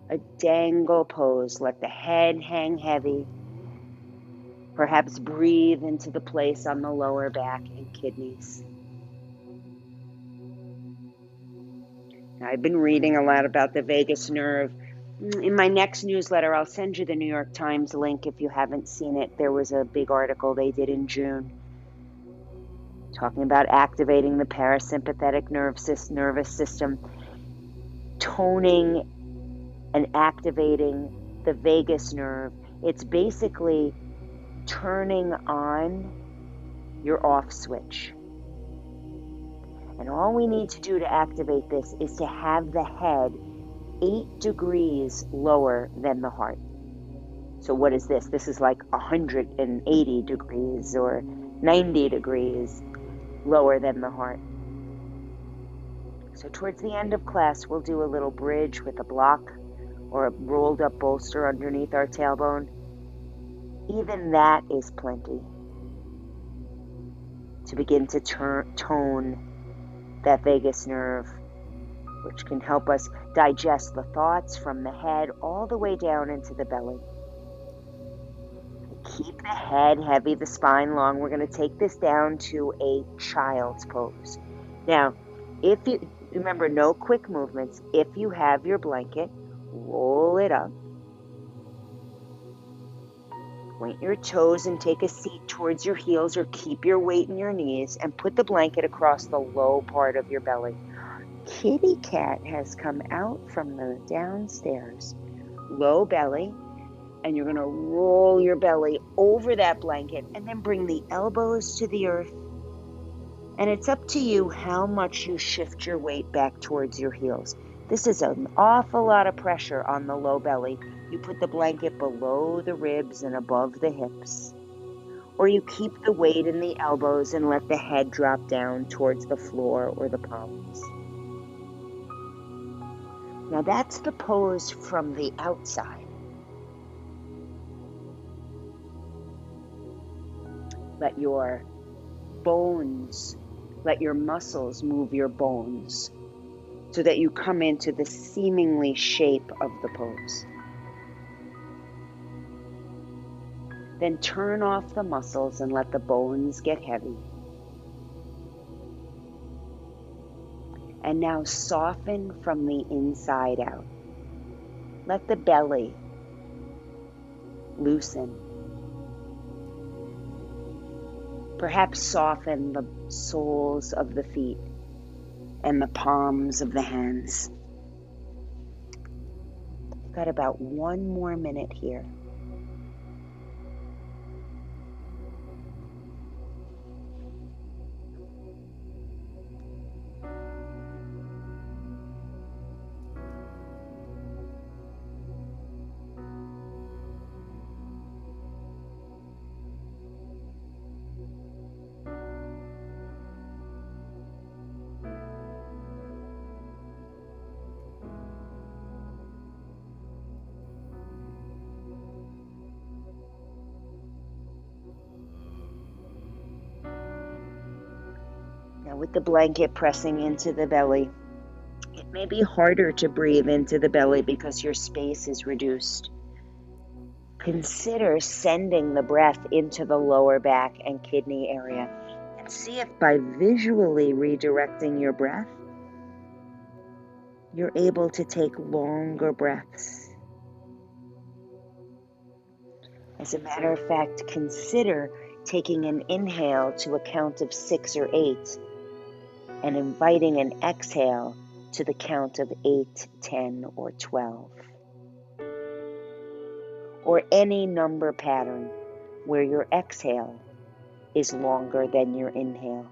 a dangle pose. Let the head hang heavy. Perhaps breathe into the place on the lower back and kidneys. Now, I've been reading a lot about the vagus nerve. In my next newsletter, I'll send you the New York Times link if you haven't seen it. There was a big article they did in June talking about activating the parasympathetic nervous system, toning and activating the vagus nerve. It's basically turning on your off switch. And all we need to do to activate this is to have the head 8 degrees lower than the heart. So what is this? This is like 180 degrees or 90 degrees lower than the heart. So towards the end of class, we'll do a little bridge with a block or a rolled up bolster underneath our tailbone. Even that is plenty to begin to tone that vagus nerve, which can help us digest the thoughts from the head all the way down into the belly. Keep the head heavy, the spine long. We're going to take this down to a child's pose. Now, if you remember, no quick movements. If you have your blanket, roll it up. Point your toes and take a seat towards your heels, or keep your weight in your knees and put the blanket across the low part of your belly. Kitty cat has come out from the downstairs. Low belly, and you're going to roll your belly over that blanket and then bring the elbows to the earth. And it's up to you how much you shift your weight back towards your heels. This is an awful lot of pressure on the low belly. You put the blanket below the ribs and above the hips. Or you keep the weight in the elbows and let the head drop down towards the floor or the palms. Now that's the pose from the outside. Let your bones, let your muscles move your bones so that you come into the seemingly shape of the pose. Then turn off the muscles and let the bones get heavy. And now soften from the inside out. Let the belly loosen. Perhaps soften the soles of the feet and the palms of the hands. We've got about 1 more minute here. Now with the blanket pressing into the belly, it may be harder to breathe into the belly because your space is reduced. Consider sending the breath into the lower back and kidney area and see if by visually redirecting your breath, you're able to take longer breaths. As a matter of fact, consider taking an inhale to a count of 6 or 8 and inviting an exhale to the count of 8, 10, or 12. Or any number pattern where your exhale is longer than your inhale.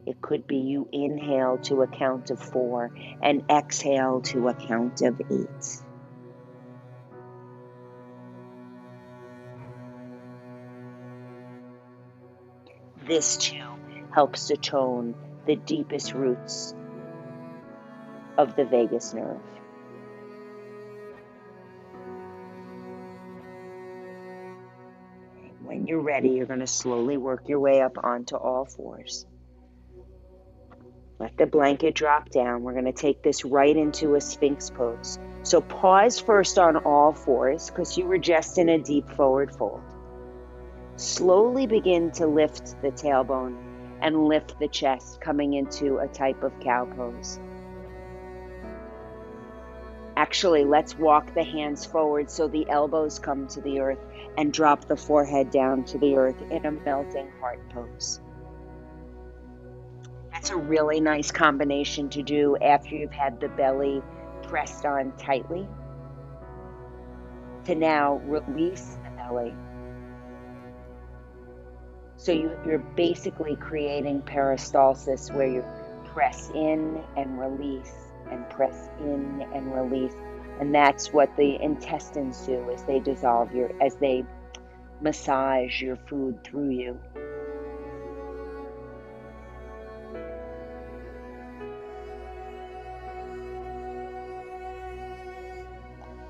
It could be you inhale to a count of 4 and exhale to a count of 8. This too helps to tone the deepest roots of the vagus nerve. When you're ready, you're going to slowly work your way up onto all fours. Let the blanket drop down. We're going to take this right into a Sphinx pose. So pause first on all fours because you were just in a deep forward fold. Slowly begin to lift the tailbone and lift the chest, coming into a type of cow pose. Actually, let's walk the hands forward so the elbows come to the earth and drop the forehead down to the earth in a melting heart pose. That's a really nice combination to do after you've had the belly pressed on tightly. To now release the belly. So you're basically creating peristalsis where you press in and release and press in and release. And that's what the intestines do as they dissolve as they massage your food through you.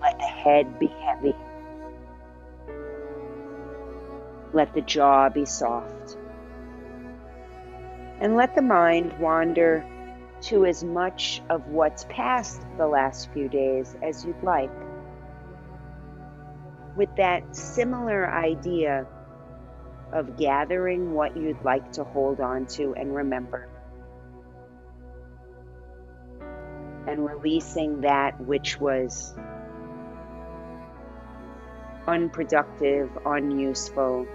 Let the head be heavy. Let the jaw be soft. And let the mind wander to as much of what's past the last few days as you'd like. With that similar idea of gathering what you'd like to hold on to and remember. And releasing that which was unproductive, unuseful,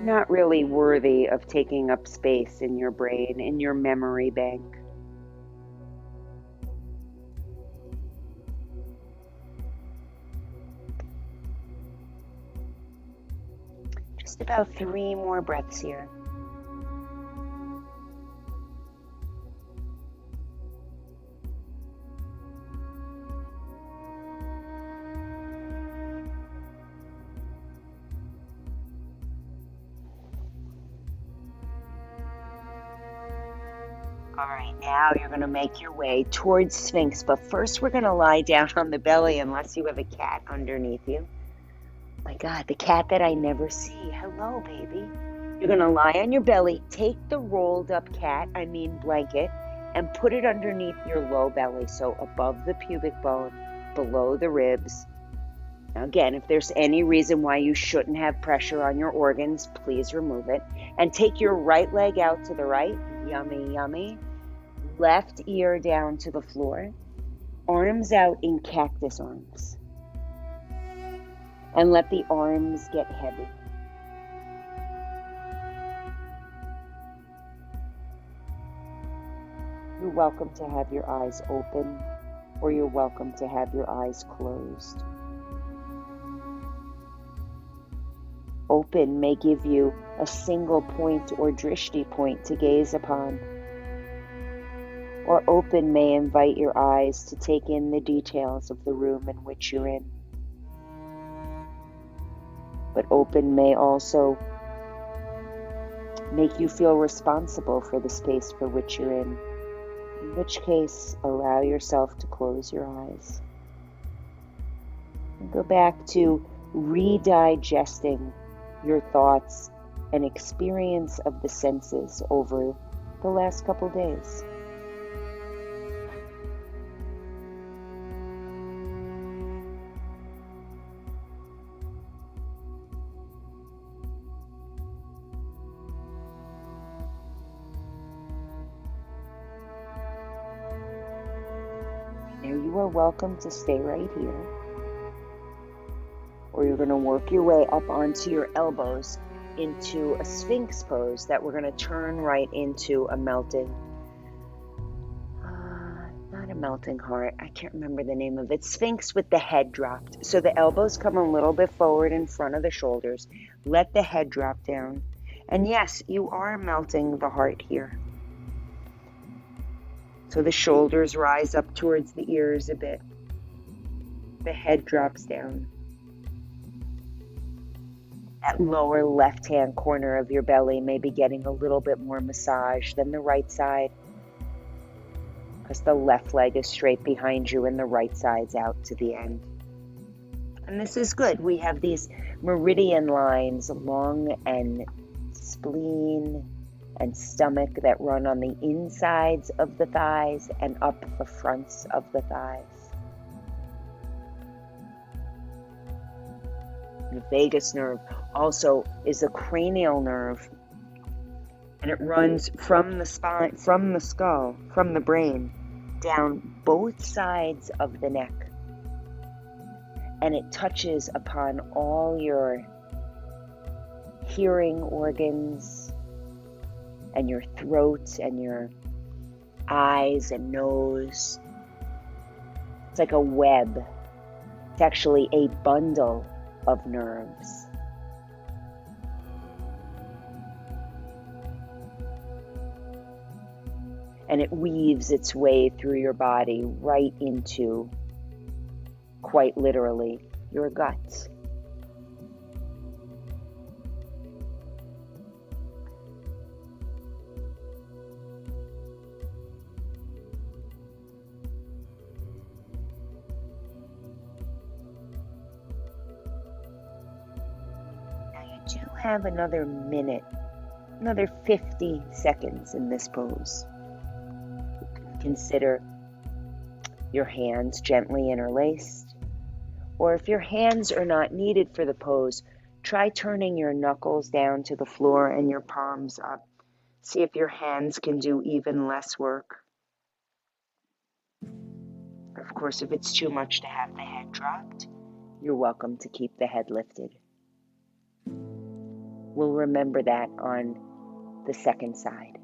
not really worthy of taking up space in your brain, in your memory bank. Just about 3 more breaths here. All right, now you're going to make your way towards Sphinx, but first we're going to lie down on the belly unless you have a cat underneath you. My God, the cat that I never see. Hello, baby. You're going to lie on your belly, take the rolled up blanket, and put it underneath your low belly, so above the pubic bone, below the ribs. Now again, if there's any reason why you shouldn't have pressure on your organs, please remove it. And take your right leg out to the right. Yummy, yummy. Left ear down to the floor. Arms out in cactus arms. And let the arms get heavy. You're welcome to have your eyes open, or you're welcome to have your eyes closed. Open may give you a single point or drishti point to gaze upon. Or open may invite your eyes to take in the details of the room in which you're in. But open may also make you feel responsible for the space for which you're in which case allow yourself to close your eyes. And go back to redigesting your thoughts and experience of the senses over the last couple days. Now you are welcome to stay right here, or you're going to work your way up onto your elbows into a Sphinx pose that we're going to turn right into a melting, not a melting heart, I can't remember the name of it, Sphinx with the head dropped. So the elbows come a little bit forward in front of the shoulders, let the head drop down, and yes, you are melting the heart here. So the shoulders rise up towards the ears a bit. The head drops down. That lower left-hand corner of your belly may be getting a little bit more massage than the right side, because the left leg is straight behind you and the right side's out to the end. And this is good. We have these meridian lines, lung and spleen and stomach that run on the insides of the thighs and up the fronts of the thighs. The vagus nerve also is a cranial nerve, and it runs from the spine, from the skull, from the brain, down both sides of the neck. And it touches upon all your hearing organs and your throat and your eyes and nose. It's like a web. It's actually a bundle of nerves. And it weaves its way through your body right into, quite literally, your gut. Do have another minute, another 50 seconds in this pose. Consider your hands gently interlaced, or if your hands are not needed for the pose, try turning your knuckles down to the floor and your palms up. See if your hands can do even less work. Of course, if it's too much to have the head dropped, you're welcome to keep the head lifted. We'll remember that on the second side.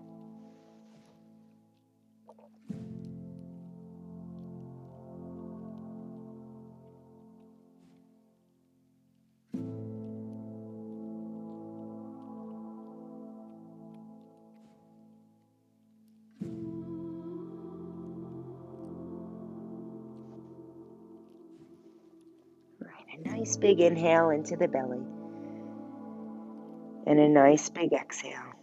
Right, a nice big inhale into the belly. And a nice big exhale.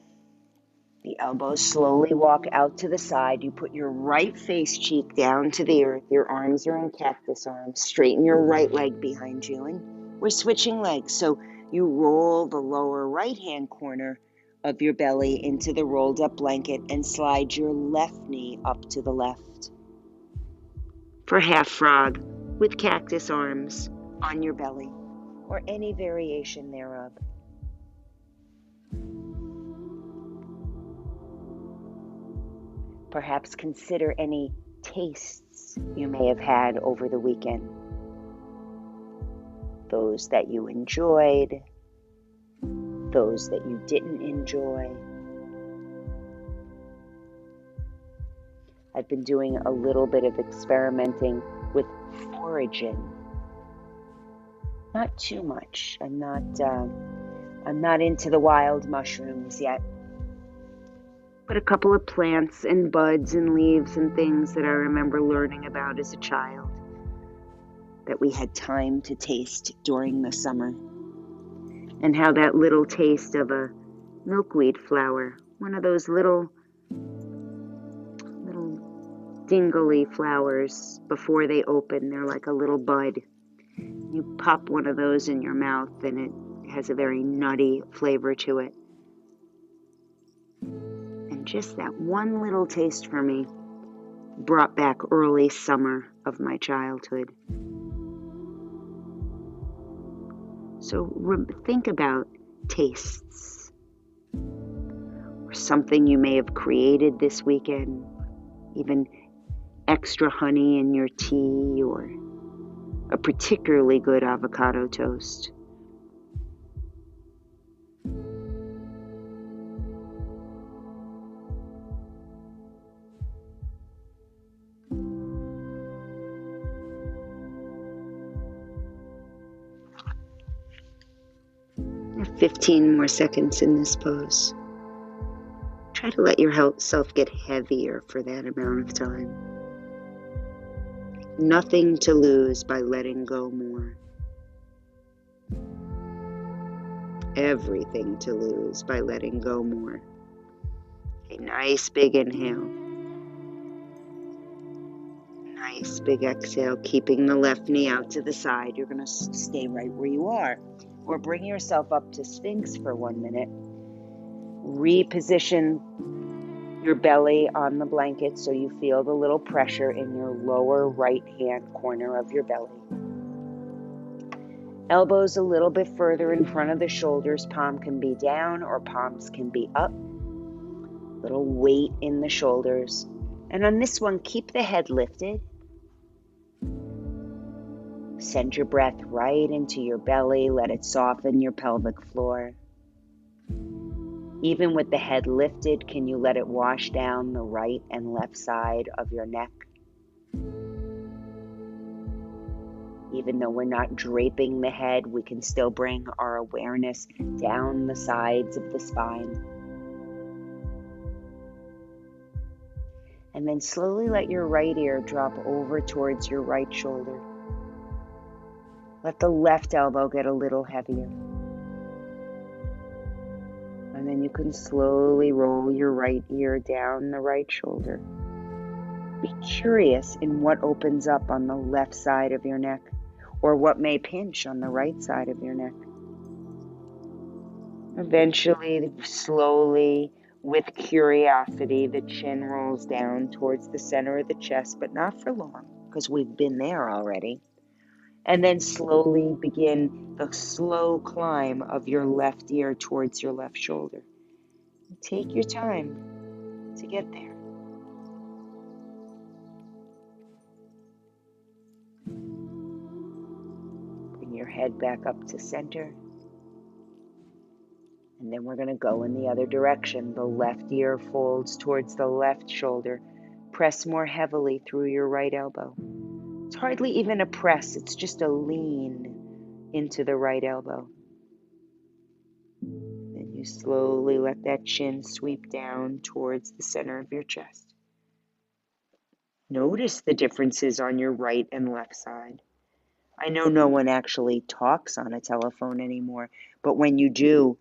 The elbows slowly walk out to the side. You put your right face cheek down to the earth. Your arms are in cactus arms. Straighten your right leg behind you. And we're switching legs. So you roll the lower right-hand corner of your belly into the rolled up blanket and slide your left knee up to the left. For half frog with cactus arms on your belly or any variation thereof. Perhaps consider any tastes you may have had over the weekend. Those that you enjoyed, those that you didn't enjoy. I've been doing a little bit of experimenting with foraging. Not too much. I'm not into the wild mushrooms yet. But a couple of plants and buds and leaves and things that I remember learning about as a child that we had time to taste during the summer. And how that little taste of a milkweed flower, one of those little dingly flowers before they open, they're like a little bud. You pop one of those in your mouth and it has a very nutty flavor to it. Just that one little taste for me brought back early summer of my childhood. So think about tastes or something you may have created this weekend, even extra honey in your tea or a particularly good avocado toast. You have 15 more seconds in this pose. Try to let yourself get heavier for that amount of time. Nothing to lose by letting go more. Everything to lose by letting go more. A nice big inhale. Nice big exhale, keeping the left knee out to the side. You're going to stay right where you are. Or bring yourself up to Sphinx for 1 minute. Reposition your belly on the blanket so you feel the little pressure in your lower right hand corner of your belly. Elbows a little bit further in front of the shoulders. Palm can be down or palms can be up. Little weight in the shoulders. And on this one, keep the head lifted. Send your breath right into your belly. Let it soften your pelvic floor. Even with the head lifted, can you let it wash down the right and left side of your neck? Even though we're not draping the head, we can still bring our awareness down the sides of the spine. And then slowly let your right ear drop over towards your right shoulder. Let the left elbow get a little heavier. And then you can slowly roll your right ear down the right shoulder. Be curious in what opens up on the left side of your neck, or what may pinch on the right side of your neck. Eventually, slowly, with curiosity, the chin rolls down towards the center of the chest, but not for long, because we've been there already. And then slowly begin the slow climb of your left ear towards your left shoulder. Take your time to get there. Bring your head back up to center. And then we're going to go in the other direction. The left ear folds towards the left shoulder. Press more heavily through your right elbow. It's hardly even a press, it's just a lean into the right elbow. Then you slowly let that chin sweep down towards the center of your chest. Notice the differences on your right and left side. I know no one actually talks on a telephone anymore, but when you do,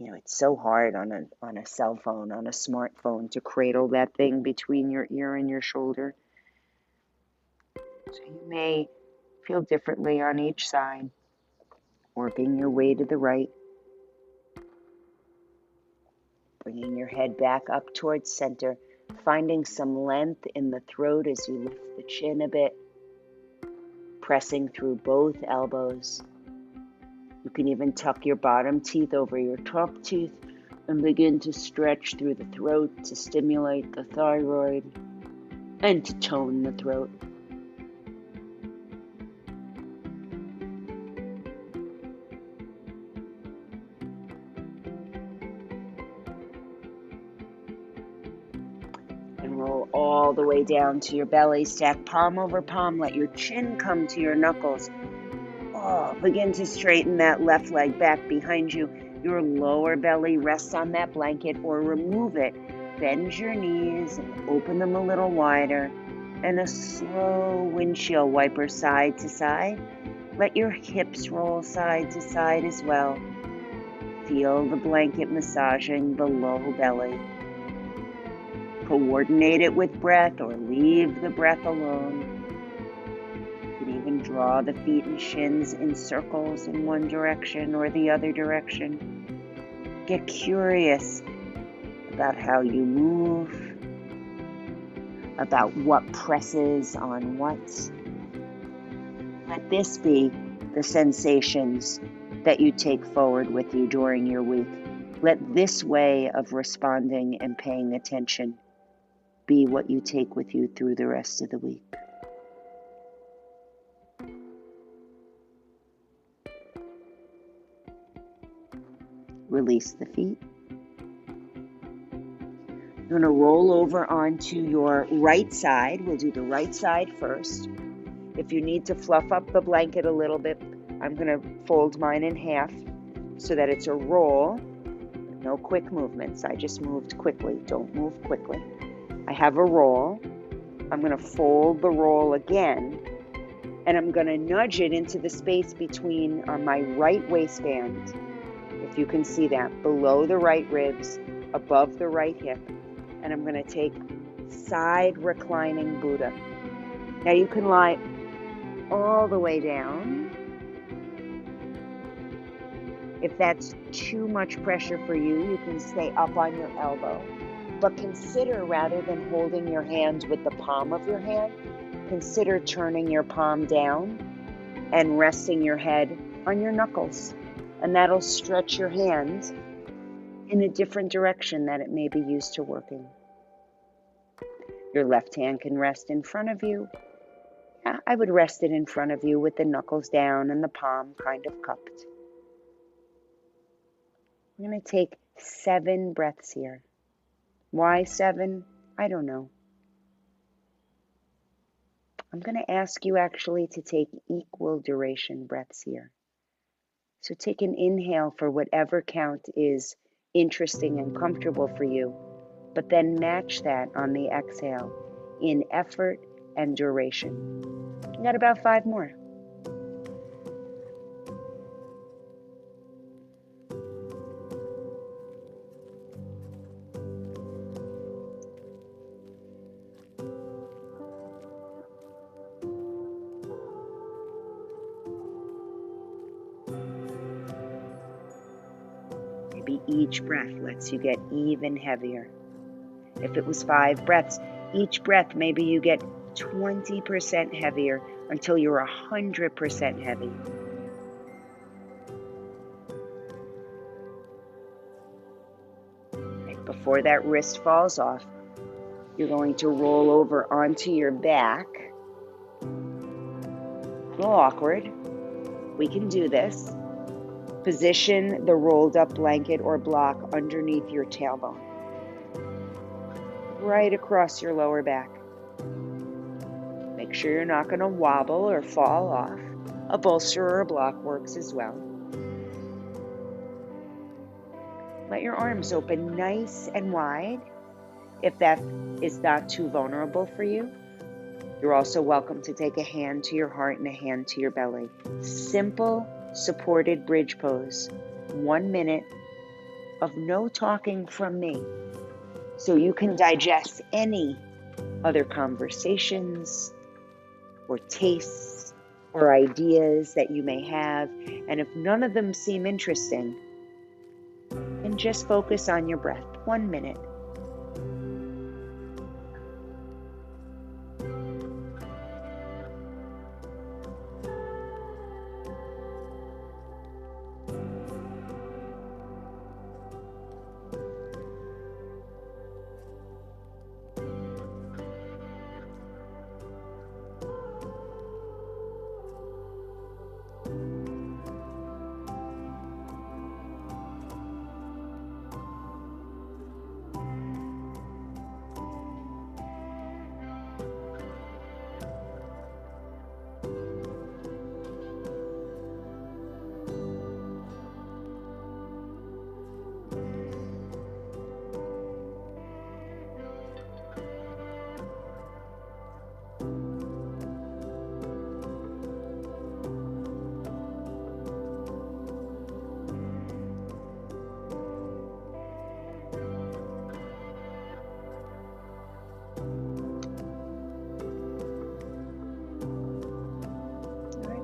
it's so hard on a cell phone, on a smartphone, to cradle that thing between your ear and your shoulder. So you may feel differently on each side, working your way to the right, bringing your head back up towards center, finding some length in the throat as you lift the chin a bit, pressing through both elbows. You can even tuck your bottom teeth over your top teeth and begin to stretch through the throat to stimulate the thyroid and to tone the throat. And roll all the way down to your belly. Stack palm over palm. Let your chin come to your knuckles. Begin to straighten that left leg back behind you. Your lower belly rests on that blanket or remove it. Bend your knees and open them a little wider. And a slow windshield wiper side to side. Let your hips roll side to side as well. Feel the blanket massaging the low belly. Coordinate it with breath or leave the breath alone. You can even draw the feet and shins in circles in one direction or the other direction. Get curious about how you move, about what presses on what. Let this be the sensations that you take forward with you during your week. Let this way of responding and paying attention be what you take with you through the rest of the week. Release the feet. You're going to roll over onto your right side. We'll do the right side first. If you need to fluff up the blanket a little bit, I'm going to fold mine in half so that it's a roll. No quick movements. I just moved quickly. Don't move quickly. I have a roll. I'm going to fold the roll again, and I'm going to nudge it into the space between my right waistband, if you can see that, below the right ribs, above the right hip, and I'm going to take side reclining Buddha. Now you can lie all the way down If that's too much pressure for you, you can stay up on your elbow. But consider, rather than holding your hand with the palm of your hand, consider turning your palm down and resting your head on your knuckles. And that'll stretch your hand in a different direction that it may be used to working. Your left hand can rest in front of you. Yeah, I would rest it in front of you with the knuckles down and the palm kind of cupped. I'm going to take 7 breaths here. Why 7? I don't know. I'm going to ask you actually to take equal duration breaths here. So take an inhale for whatever count is interesting and comfortable for you, but then match that on the exhale in effort and duration. You got about 5 more. Maybe each breath lets you get even heavier. If it was 5 breaths, each breath maybe you get 20% heavier until you're 100% heavy. Right before that wrist falls off, you're going to roll over onto your back. A little awkward. We can do this. Position the rolled up blanket or block underneath your tailbone, right across your lower back. Make sure you're not going to wobble or fall off. A bolster or a block works as well. Let your arms open nice and wide. If that is not too vulnerable for you, you're also welcome to take a hand to your heart and a hand to your belly. Simple, supported bridge pose. 1 minute of no talking from me. So you can digest any other conversations or tastes or ideas that you may have. And if none of them seem interesting, then just focus on your breath. 1 minute.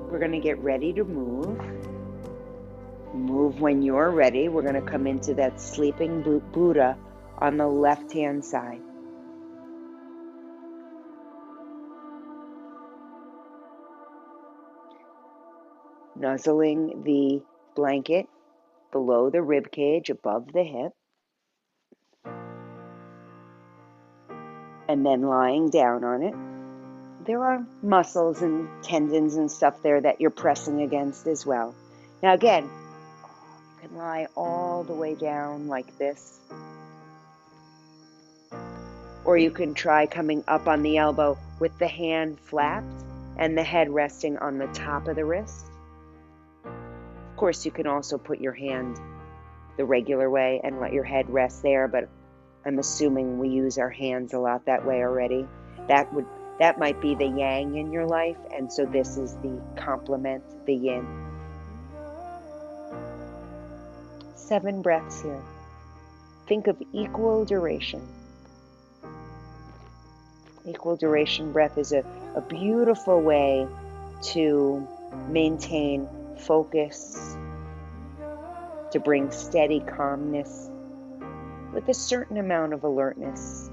We're going to get ready to move. Move when you're ready. We're going to come into that sleeping Buddha on the left-hand side. Nuzzling the blanket below the rib cage, above the hip. And then lying down on it. There are muscles and tendons and stuff there that you're pressing against as well. Now again, you can lie all the way down like this. Or you can try coming up on the elbow with the hand flapped and the head resting on the top of the wrist. Of course, you can also put your hand the regular way and let your head rest there, but I'm assuming we use our hands a lot that way already. That might be the yang in your life, and so this is the complement, the yin. 7 breaths here. Think of equal duration. Equal duration breath is a beautiful way to maintain focus to bring steady calmness with a certain amount of alertness.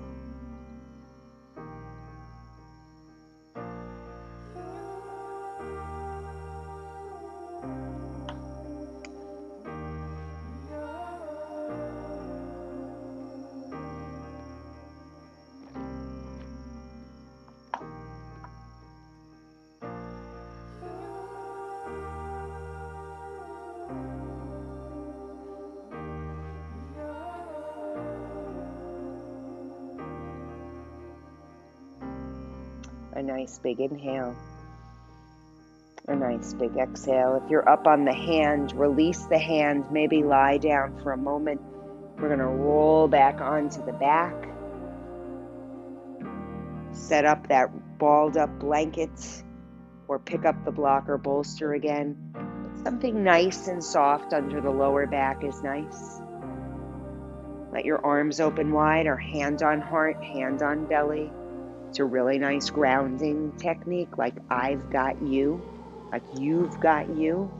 A nice big inhale. A nice big exhale. If you're up on the hand, release the hand. Maybe lie down for a moment. We're going to roll back onto the back. Set up that balled up blanket or pick up the block or bolster again. Something nice and soft under the lower back is nice. Let your arms open wide or hand on heart, hand on belly. It's a really nice grounding technique, like I've got you, like you've got you.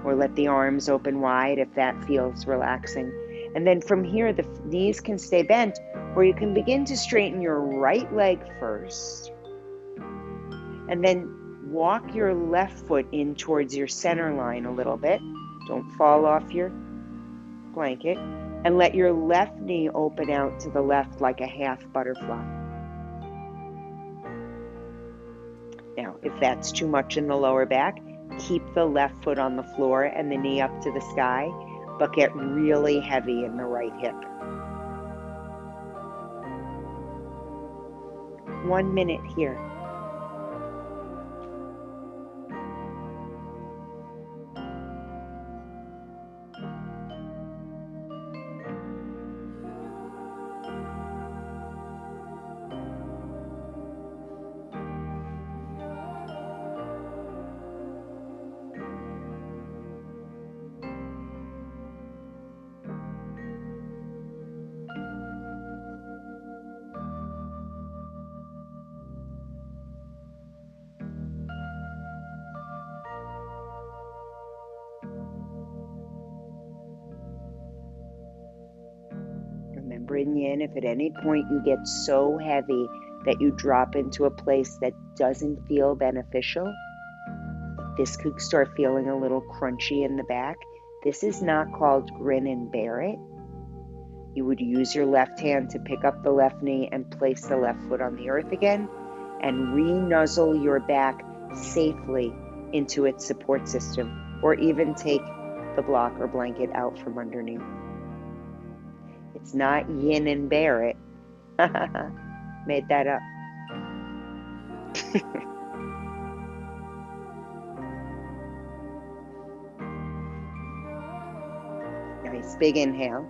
Or let the arms open wide if that feels relaxing. And then from here, the knees can stay bent, or you can begin to straighten your right leg first. And then walk your left foot in towards your center line a little bit. Don't fall off your blanket. And let your left knee open out to the left like a half butterfly. Now, if that's too much in the lower back, keep the left foot on the floor and the knee up to the sky, but get really heavy in the right hip. 1 minute here. Remember in yin, if at any point you get so heavy that you drop into a place that doesn't feel beneficial, this could start feeling a little crunchy in the back. This is not called grin and bear it. You would use your left hand to pick up the left knee and place the left foot on the earth again and re-nuzzle your back safely into its support system, or even take the block or blanket out from underneath. It's not yin and bear it. Made that up. Nice big inhale.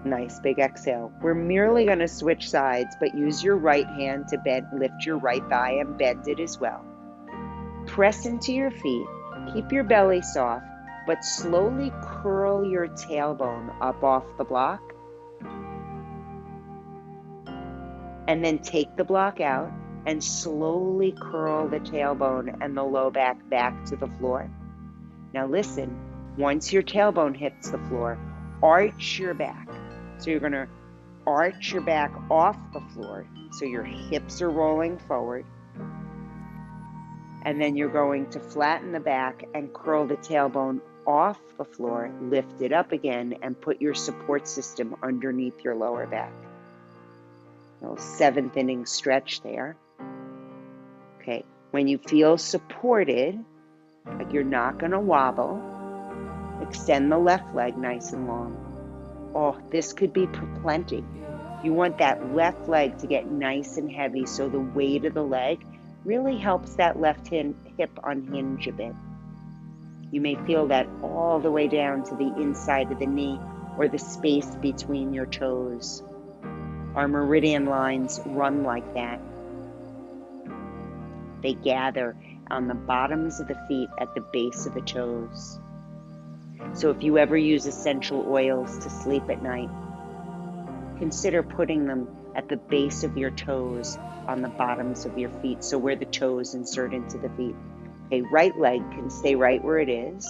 Nice big exhale. We're merely going to switch sides, but use your right hand to bend, lift your right thigh and bend it as well. Press into your feet. Keep your belly soft, but slowly curl your tailbone up off the block. And then take the block out and slowly curl the tailbone and the low back to the floor. Now listen, once your tailbone hits the floor, arch your back. So you're going to arch your back off the floor so your hips are rolling forward. And then you're going to flatten the back and curl the tailbone off the floor, lift it up again, and put your support system underneath your lower back. A little 7th inning stretch there. Okay, when you feel supported, like you're not going to wobble, extend the left leg nice and long. Oh, this could be plenty. You want that left leg to get nice and heavy so the weight of the leg really helps that left hip unhinge a bit. You may feel that all the way down to the inside of the knee or the space between your toes. Our meridian lines run like that. They gather on the bottoms of the feet at the base of the toes. So if you ever use essential oils to sleep at night, consider putting them at the base of your toes on the bottoms of your feet, so where the toes insert into the feet. Okay, right leg can stay right where it is.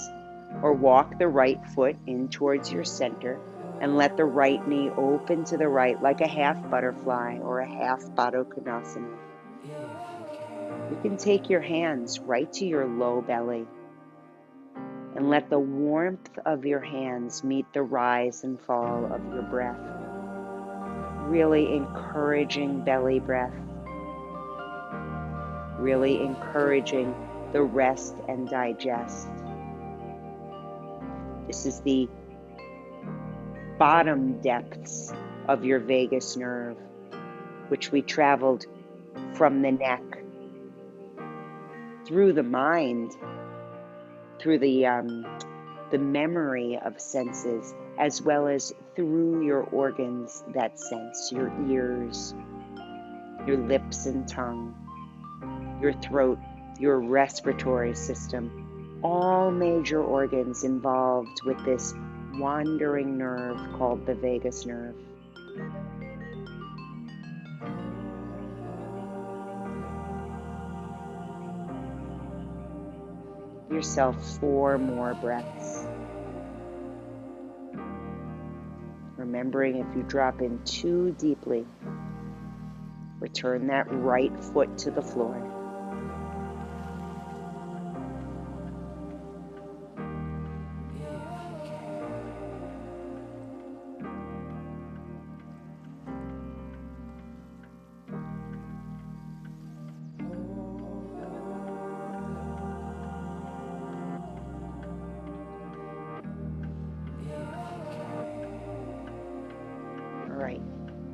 Or walk the right foot in towards your center and let the right knee open to the right like a half butterfly or a half Baddha Konasana. You can take your hands right to your low belly and let the warmth of your hands meet the rise and fall of your breath. Really encouraging belly breath. Really encouraging the rest and digest. This is the bottom depths of your vagus nerve, which we traveled from the neck, through the mind, through the memory of senses, as well as through your organs that sense, your ears, your lips and tongue, your throat, your respiratory system, all major organs involved with this wandering nerve called the vagus nerve. Give yourself 4 more breaths. Remembering if you drop in too deeply, return that right foot to the floor. All right,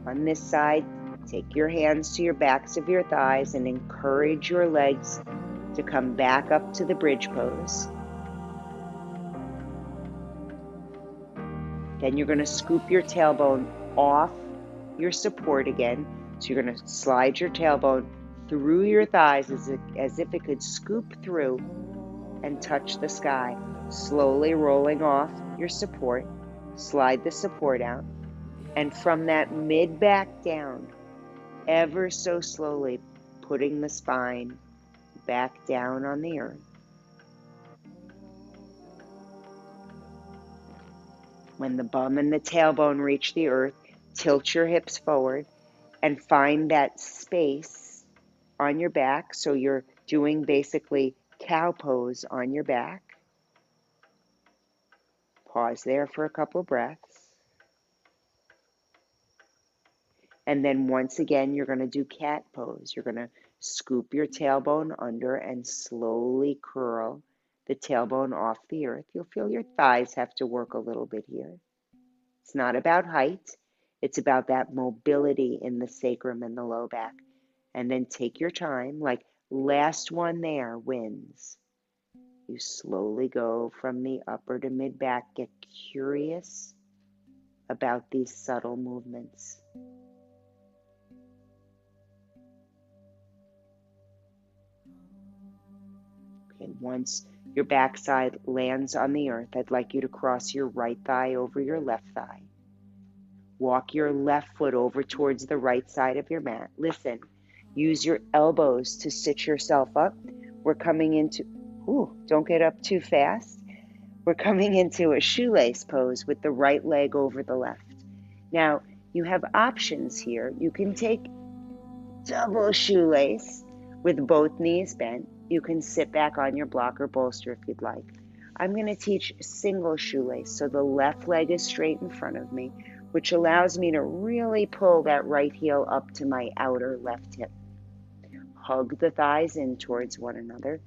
on this side, take your hands to your backs of your thighs and encourage your legs to come back up to the bridge pose. Then you're going to scoop your tailbone off your support again. So you're going to slide your tailbone through your thighs as if it could scoop through and touch the sky. Slowly rolling off your support. Slide the support out. And from that mid-back down, ever so slowly putting the spine back down on the earth. When the bum and the tailbone reach the earth, tilt your hips forward and find that space on your back. So you're doing basically cow pose on your back. Pause there for a couple breaths. And then once again, you're going to do cat pose. You're going to scoop your tailbone under and slowly curl the tailbone off the earth. You'll feel your thighs have to work a little bit here. It's not about height. It's about that mobility in the sacrum and the low back. And then take your time, like last one there wins. You slowly go from the upper to mid back. Get curious about these subtle movements. Okay, once your backside lands on the earth, I'd like you to cross your right thigh over your left thigh. Walk your left foot over towards the right side of your mat. Listen, use your elbows to sit yourself up. We're coming into, don't get up too fast. We're coming into a shoelace pose with the right leg over the left. Now, you have options here. You can take double shoelace with both knees bent. You can sit back on your block or bolster if you'd like. I'm going to teach single shoelace, so the left leg is straight in front of me, which allows me to really pull that right heel up to my outer left hip. Hug the thighs in towards one another.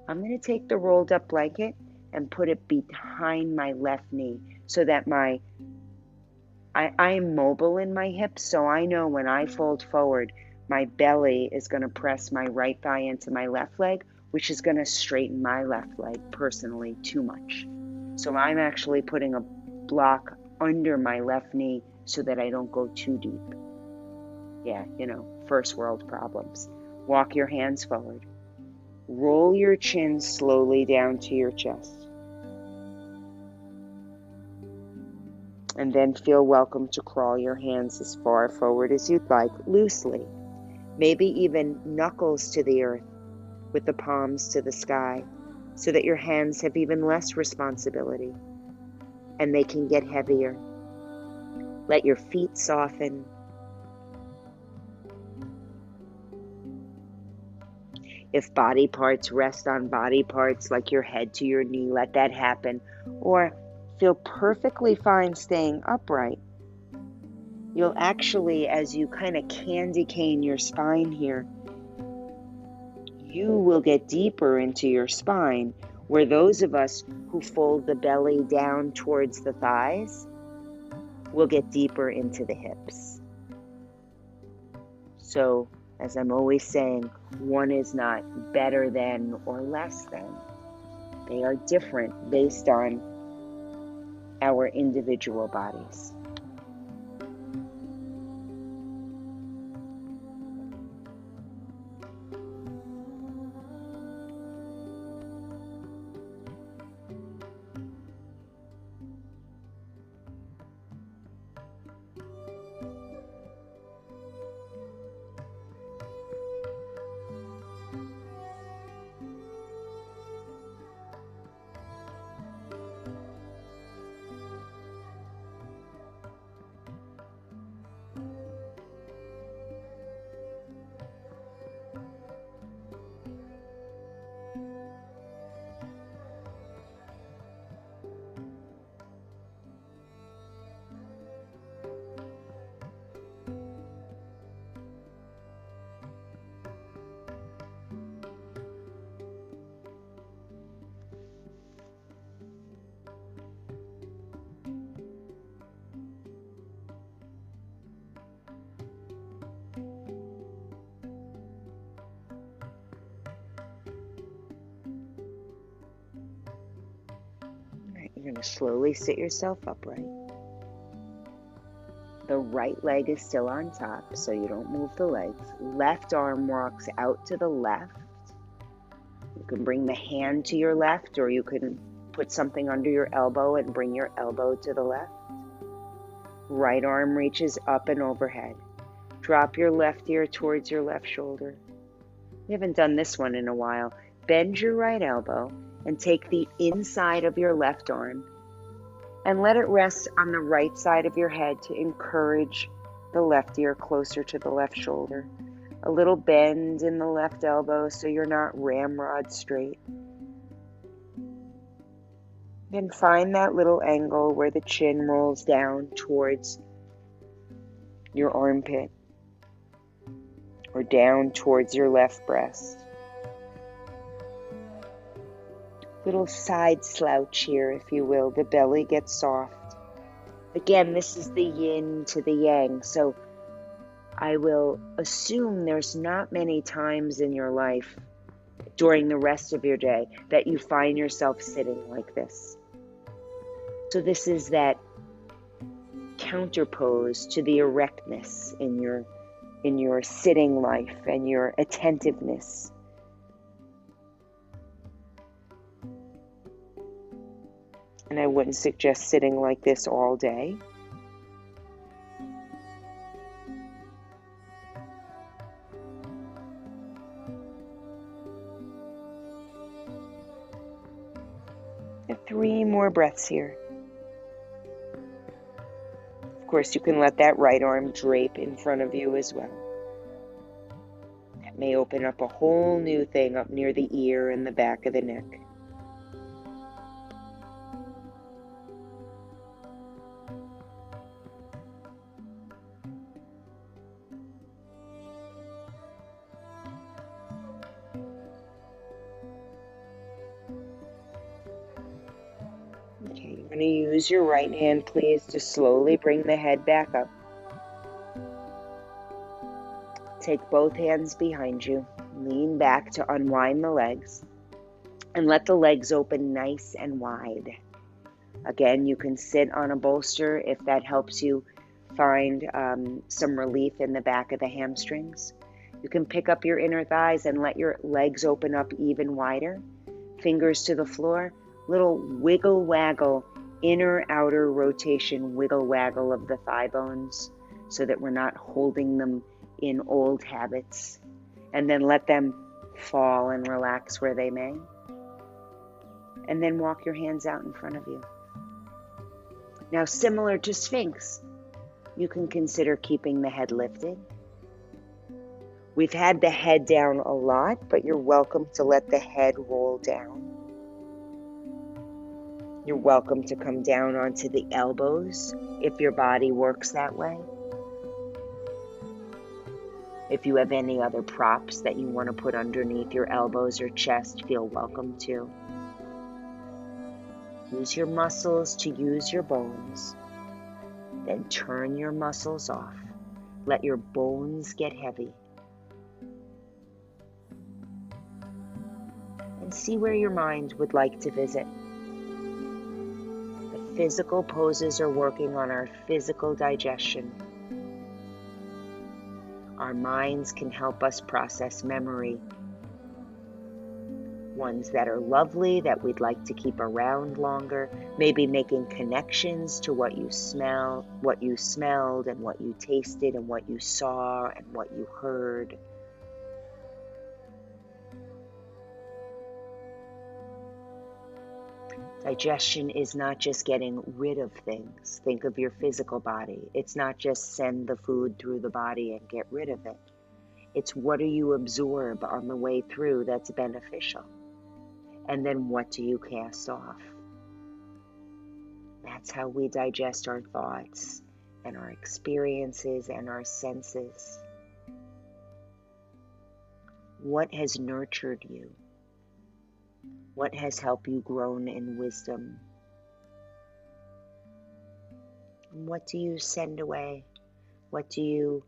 I'm going to take the rolled up blanket and put it behind my left knee so that I am mobile in my hips, so I know when I fold forward, my belly is going to press my right thigh into my left leg, which is going to straighten my left leg personally too much. So I'm actually putting a block under my left knee so that I don't go too deep. Yeah, first world problems. Walk your hands forward. Roll your chin slowly down to your chest. And then feel welcome to crawl your hands as far forward as you'd like, loosely. Maybe even knuckles to the earth with the palms to the sky. so that your hands have even less responsibility and they can get heavier. Let your feet soften. If body parts rest on body parts, like your head to your knee, let that happen. Or feel perfectly fine staying upright. You'll actually, as you kind of candy cane your spine here, you will get deeper into your spine, where those of us who fold the belly down towards the thighs will get deeper into the hips. So, as I'm always saying, one is not better than or less than. They are different based on our individual bodies. You're going to slowly sit yourself upright. The right leg is still on top, so you don't move the legs. Left arm walks out to the left. You can bring the hand to your left, or you can put something under your elbow and bring your elbow to the left. Right arm reaches up and overhead. Drop your left ear towards your left shoulder. We haven't done this one in a while. Bend your right elbow and take the inside of your left arm and let it rest on the right side of your head to encourage the left ear closer to the left shoulder. A little bend in the left elbow so you're not ramrod straight. Then find that little angle where the chin rolls down towards your armpit or down towards your left breast. Little side slouch here, if you will. The belly gets soft. Again, this is the yin to the yang. So I will assume there's not many times in your life during the rest of your day that you find yourself sitting like this. So this is that counterpose to the erectness in your sitting life and your attentiveness. And I wouldn't suggest sitting like this all day. And 3 more breaths here. Of course, you can let that right arm drape in front of you as well. That may open up a whole new thing up near the ear and the back of the neck. Okay, you're going to use your right hand, please, to slowly bring the head back up. Take both hands behind you. Lean back to unwind the legs. And let the legs open nice and wide. Again, you can sit on a bolster if that helps you find some relief in the back of the hamstrings. You can pick up your inner thighs and let your legs open up even wider. Fingers to the floor. Little wiggle waggle, inner outer rotation wiggle waggle of the thigh bones so that we're not holding them in old habits. And then let them fall and relax where they may. And then walk your hands out in front of you. Now, similar to Sphinx, you can consider keeping the head lifted. We've had the head down a lot, but you're welcome to let the head roll down. You're welcome to come down onto the elbows if your body works that way. If you have any other props that you want to put underneath your elbows or chest, feel welcome to. Use your muscles to use your bones. Then turn your muscles off. Let your bones get heavy. And see where your mind would like to visit. The physical poses are working on our physical digestion. Our minds can help us process memory. Ones that are lovely, that we'd like to keep around longer, maybe making connections to what you smell, what you smelled, and what you tasted, and what you saw, and what you heard. Digestion is not just getting rid of things. Think of your physical body. It's not just send the food through the body and get rid of it. It's what do you absorb on the way through that's beneficial? And then what do you cast off? That's how we digest our thoughts and our experiences and our senses. What has nurtured you? What has helped you grow in wisdom? And what do you send away? What do you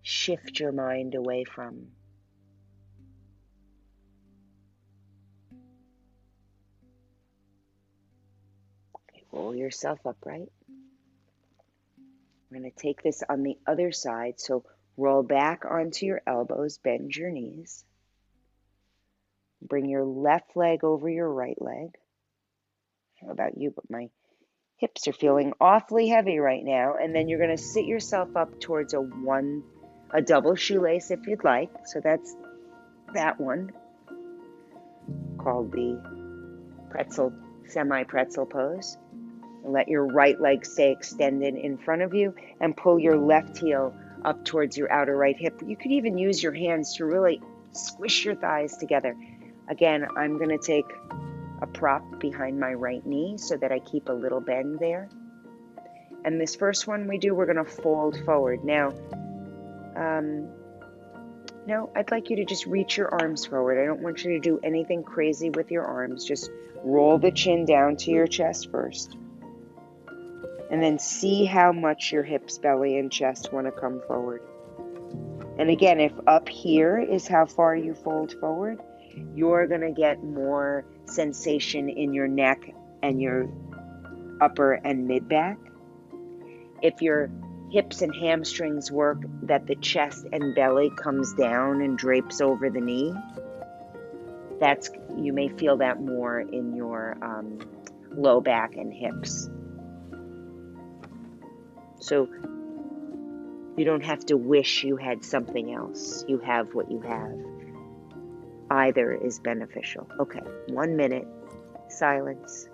shift your mind away from? Roll yourself upright. We're going to take this on the other side. So roll back onto your elbows, bend your knees. Bring your left leg over your right leg. I don't know about you, but my hips are feeling awfully heavy right now. And then you're going to sit yourself up towards a double shoelace if you'd like. So that's that one, called the semi-pretzel pose. And let your right leg stay extended in front of you and pull your left heel up towards your outer right hip. You could even use your hands to really squish your thighs together. Again, I'm going to take a prop behind my right knee so that I keep a little bend there. And this first one we're going to fold forward. Now, I'd like you to just reach your arms forward. I don't want you to do anything crazy with your arms. Just roll the chin down to your chest first. And then see how much your hips, belly, and chest want to come forward. And again, if up here is how far you fold forward, you're going to get more sensation in your neck and your upper and mid back. If your hips and hamstrings work, that the chest and belly comes down and drapes over the knee, you may feel that more in your low back and hips. So you don't have to wish you had something else. You have what you have. Either is beneficial. Okay, 1 minute, silence.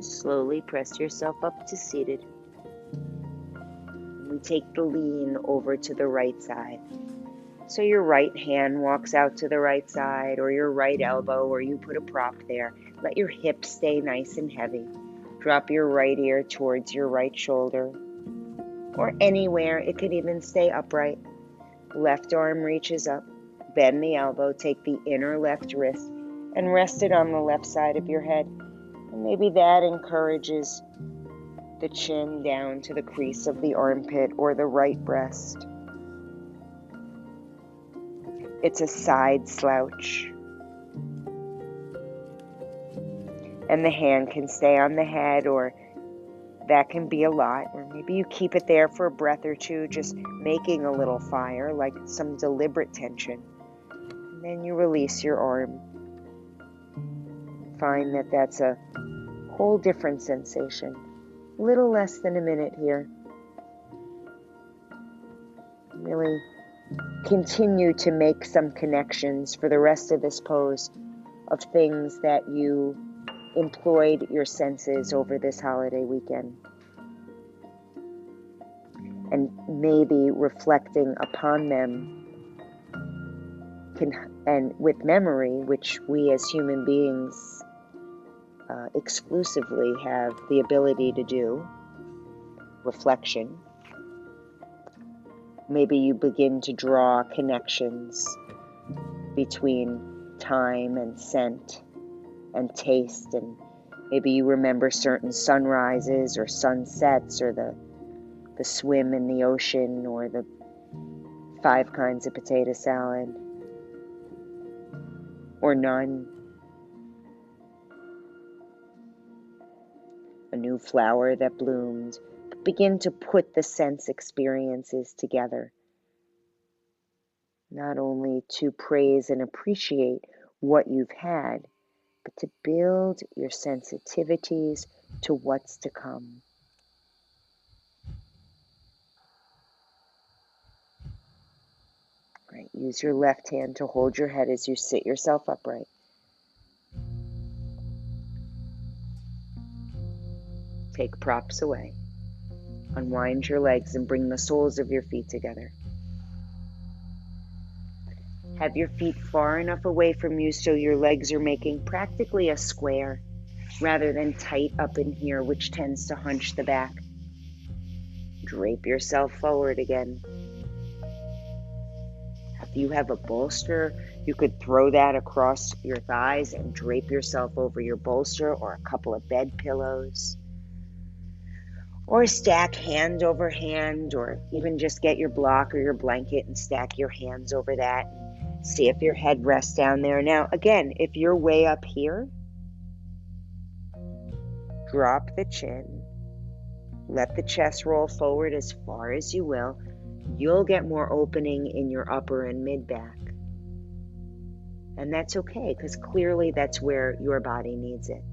Slowly press yourself up to seated. We take the lean over to the right side. So your right hand walks out to the right side, or your right elbow, or you put a prop there. Let your hips stay nice and heavy. Drop your right ear towards your right shoulder, or anywhere. It could even stay upright. Left arm reaches up. Bend the elbow. Take the inner left wrist and rest it on the left side of your head. And maybe that encourages the chin down to the crease of the armpit or the right breast. It's a side slouch. And the hand can stay on the head, or that can be a lot. Or maybe you keep it there for a breath or two, just making a little fire, like some deliberate tension. And then you release your arm. Find that that's a whole different sensation. A little less than a minute here. Really continue to make some connections for the rest of this pose of things that you employed your senses over this holiday weekend. And maybe reflecting upon them and with memory, which we as human beings exclusively have the ability to do, reflection. Maybe you begin to draw connections between time and scent and taste, and maybe you remember certain sunrises or sunsets, or the swim in the ocean, or the 5 kinds of potato salad, or none. A new flower that bloomed. Begin to put the sense experiences together, not only to praise and appreciate what you've had, but to build your sensitivities to what's to come. Right. Use your left hand to hold your head as you sit yourself upright. Take props away. Unwind your legs and bring the soles of your feet together. Have your feet far enough away from you so your legs are making practically a square rather than tight up in here, which tends to hunch the back. Drape yourself forward again. If you have a bolster, you could throw that across your thighs and drape yourself over your bolster or a couple of bed pillows. Or stack hand over hand, or even just get your block or your blanket and stack your hands over that. See if your head rests down there. Now, again, if you're way up here, drop the chin. Let the chest roll forward as far as you will. You'll get more opening in your upper and mid back. And that's okay, because clearly that's where your body needs it.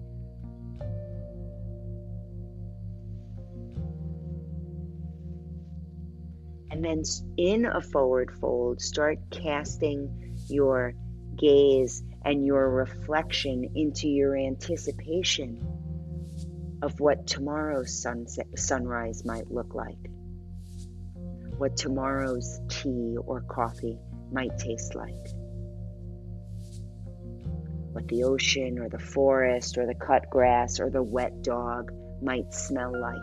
And then in a forward fold, start casting your gaze and your reflection into your anticipation of what tomorrow's sunrise might look like, what tomorrow's tea or coffee might taste like, what the ocean or the forest or the cut grass or the wet dog might smell like.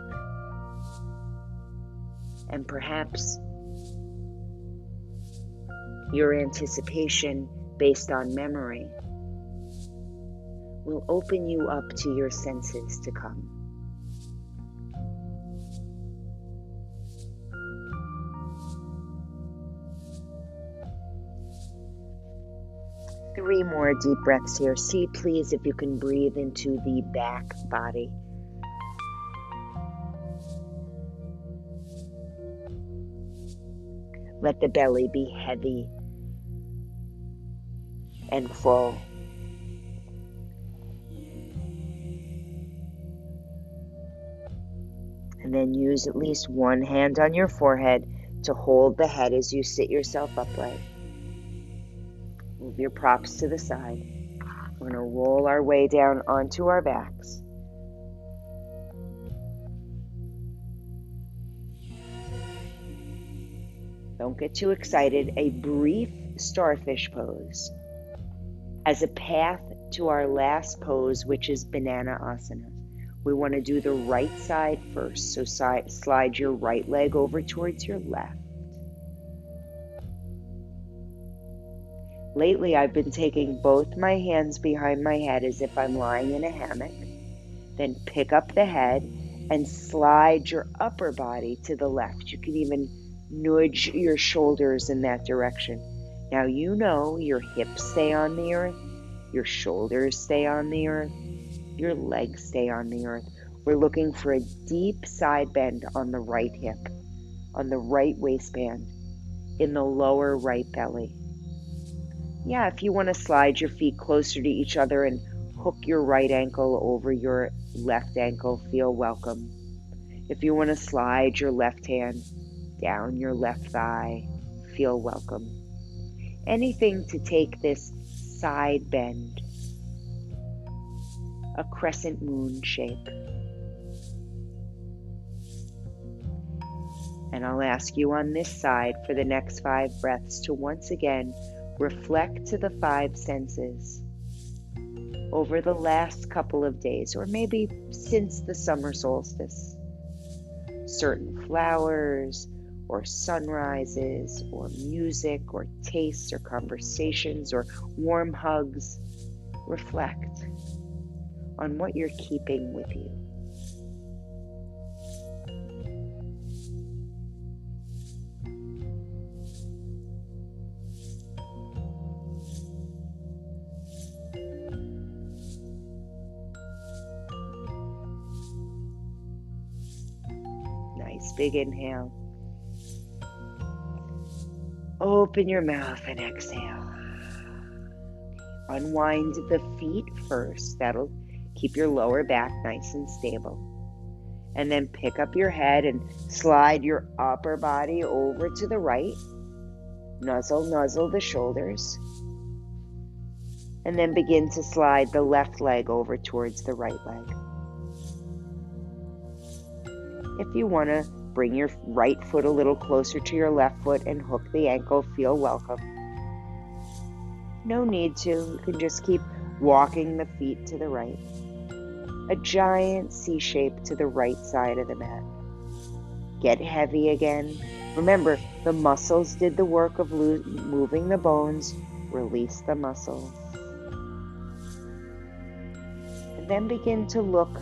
And perhaps your anticipation based on memory will open you up to your senses to come. Three more deep breaths here. See, please, if you can breathe into the back body. Let the belly be heavy and full. And then use at least one hand on your forehead to hold the head as you sit yourself upright. Move your props to the side. We're going to roll our way down onto our backs. don't get too excited, a brief starfish pose as a path to our last pose, which is banana asana. We want to do the right side first. So slide your right leg over towards your left. Lately, I've been taking both my hands behind my head as if I'm lying in a hammock. Then pick up the head and slide your upper body to the left. You can even nudge your shoulders in that direction. Now you know your hips stay on the earth, your shoulders stay on the earth, your legs stay on the earth. We're looking for a deep side bend on the right hip, on the right waistband, in the lower right belly. Yeah, if you want to slide your feet closer to each other and hook your right ankle over your left ankle, feel welcome. If you want to slide your left hand down your left thigh, feel welcome. Anything to take this side bend, a crescent moon shape. And I'll ask you on this side for the next 5 breaths to once again reflect to the 5 senses over the last couple of days, or maybe since the summer solstice. Certain flowers, or sunrises, or music, or tastes, or conversations, or warm hugs. Reflect on what you're keeping with you. Nice big inhale. Open your mouth and exhale. Unwind the feet first. That'll keep your lower back nice and stable. And then pick up your head and slide your upper body over to the right. Nuzzle the shoulders. And then begin to slide the left leg over towards the right leg. If you want to bring your right foot a little closer to your left foot and hook the ankle, feel welcome. No need to. You can just keep walking the feet to the right. A giant C shape to the right side of the mat. Get heavy again. Remember, the muscles did the work of moving the bones. Release the muscles. And then begin to look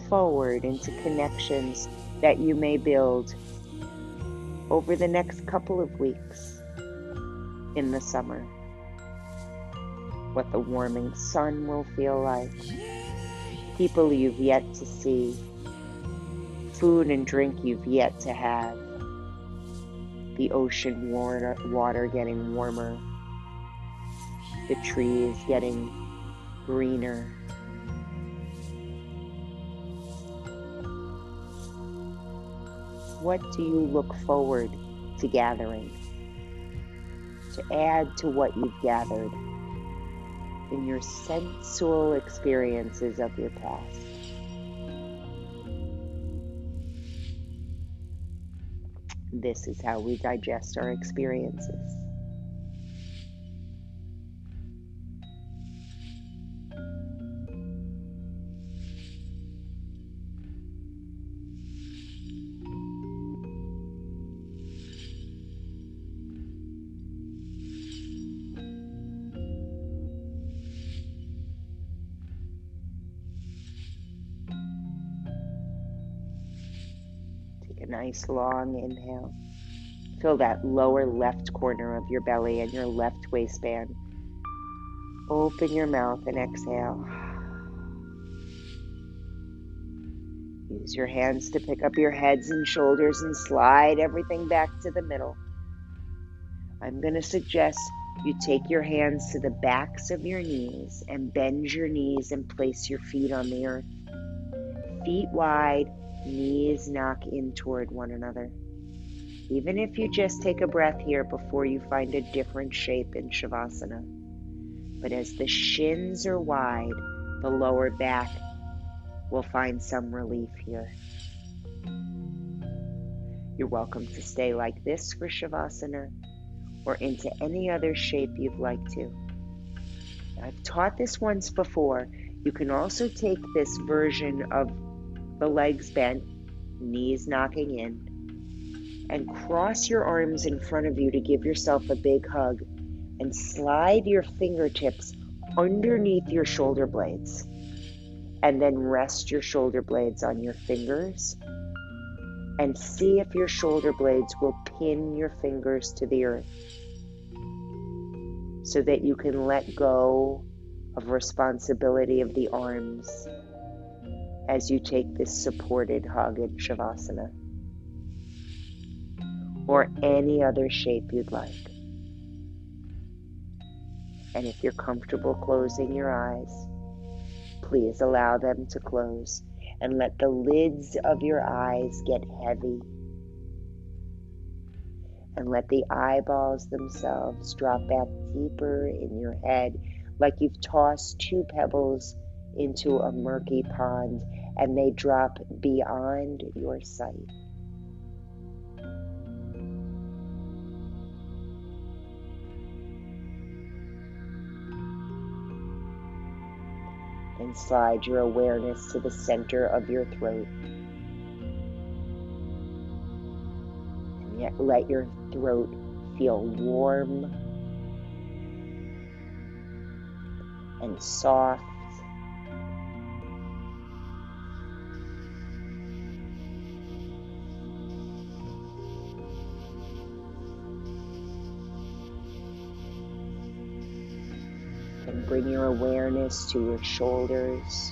forward into connections that you may build over the next couple of weeks in the summer. What the warming sun will feel like, people you've yet to see, food and drink you've yet to have, the ocean water getting warmer, the trees getting greener. What do you look forward to gathering, to add to what you've gathered in your sensual experiences of your past? This is how we digest our experiences. A nice long inhale. Fill that lower left corner of your belly and your left waistband. Open your mouth and exhale. Use your hands to pick up your heads and shoulders and slide everything back to the middle. I'm going to suggest you take your hands to the backs of your knees and bend your knees and place your feet on the earth. Feet wide, knees knock in toward one another. Even if you just take a breath here before you find a different shape in Shavasana. But as the shins are wide, the lower back will find some relief here. You're welcome to stay like this for Shavasana or into any other shape you'd like to. I've taught this once before. You can also take this version of the legs bent, knees knocking in, and cross your arms in front of you to give yourself a big hug and slide your fingertips underneath your shoulder blades. And then rest your shoulder blades on your fingers and see if your shoulder blades will pin your fingers to the earth so that you can let go of responsibility of the arms as you take this supported hug in Shavasana or any other shape you'd like. And if you're comfortable closing your eyes, please allow them to close and let the lids of your eyes get heavy and let the eyeballs themselves drop back deeper in your head like you've tossed two pebbles into a murky pond and they drop beyond your sight. And slide your awareness to the center of your throat. And yet let your throat feel warm and soft. And bring your awareness to your shoulders.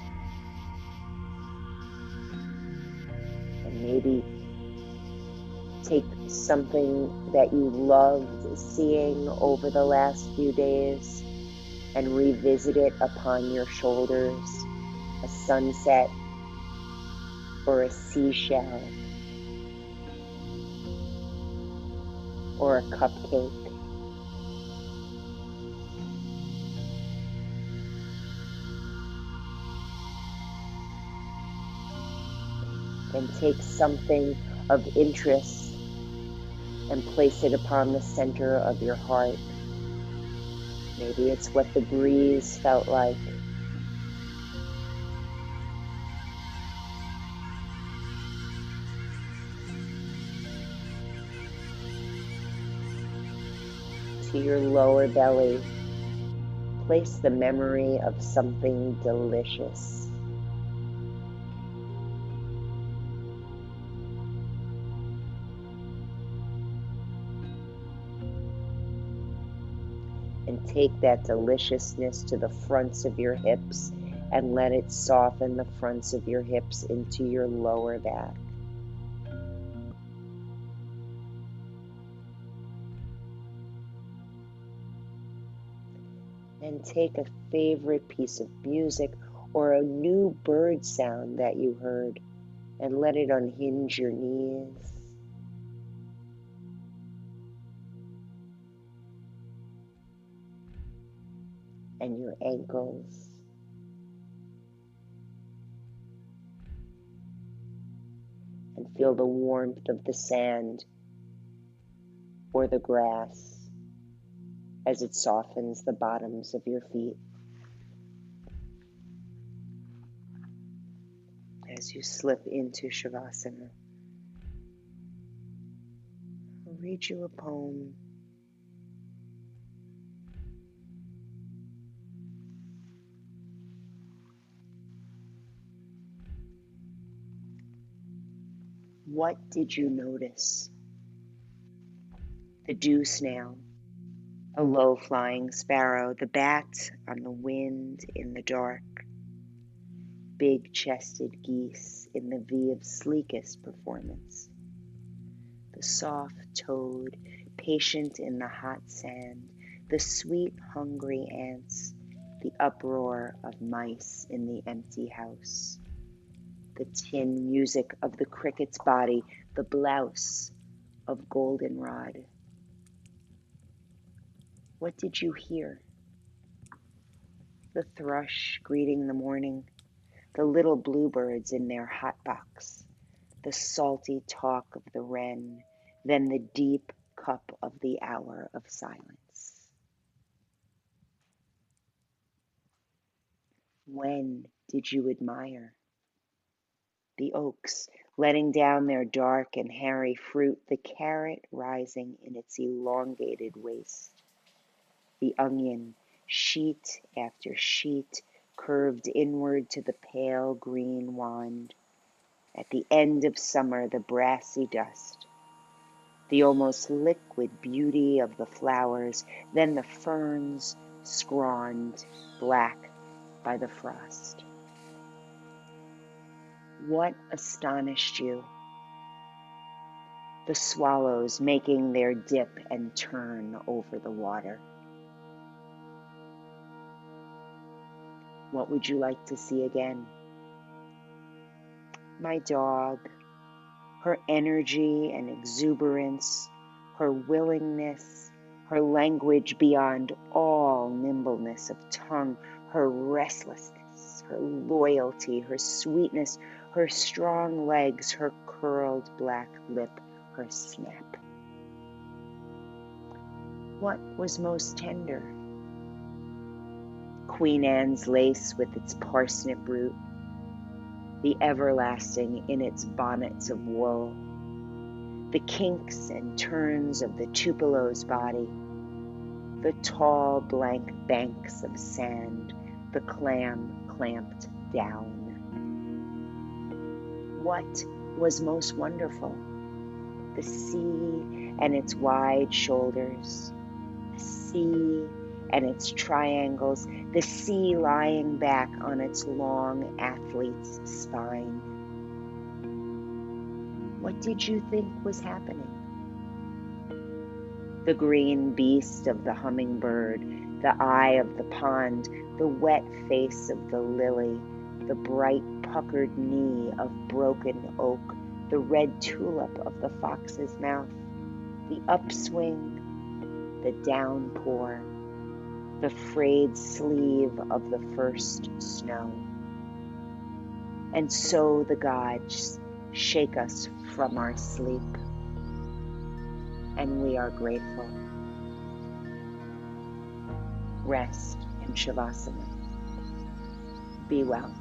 And maybe take something that you loved seeing over the last few days and revisit it upon your shoulders, a sunset or a seashell or a cupcake. And take something of interest and place it upon the center of your heart. Maybe it's what the breeze felt like. To your lower belly, place the memory of something delicious. And take that deliciousness to the fronts of your hips and let it soften the fronts of your hips into your lower back. And take a favorite piece of music or a new bird sound that you heard and let it unhinge your knees. And your ankles. And feel the warmth of the sand or the grass as it softens the bottoms of your feet. As you slip into Shavasana, I'll read you a poem. What did you notice? The dew snail, a low-flying sparrow, the bat on the wind in the dark, big-chested geese in the V of sleekest performance, the soft toad, patient in the hot sand, the sweet, hungry ants, the uproar of mice in the empty house, the tin music of the cricket's body, the blouse of goldenrod. What did you hear? The thrush greeting the morning, the little bluebirds in their hot box, the salty talk of the wren, then the deep cup of the hour of silence. When did you admire the oaks letting down their dark and hairy fruit, the carrot rising in its elongated waist, the onion, sheet after sheet, curved inward to the pale green wand, at the end of summer the brassy dust, the almost liquid beauty of the flowers, then the ferns scrawny black by the frost. What astonished you? The swallows making their dip and turn over the water. What would you like to see again? My dog, her energy and exuberance, her willingness, her language beyond all nimbleness of tongue, her restlessness, her loyalty, her sweetness, her strong legs, her curled black lip, her snap. What was most tender? Queen Anne's lace with its parsnip root, the everlasting in its bonnets of wool, the kinks and turns of the Tupelo's body, the tall blank banks of sand, the clam clamped down. What was most wonderful? The sea and its wide shoulders, the sea and its triangles, the sea lying back on its long athlete's spine. What did you think was happening? The green beast of the hummingbird, the eye of the pond, the wet face of the lily, the bright puckered knee of broken oak, the red tulip of the fox's mouth, the upswing, the downpour, the frayed sleeve of the first snow. And so the gods shake us from our sleep, and we are grateful. Rest in Shavasana. Be well.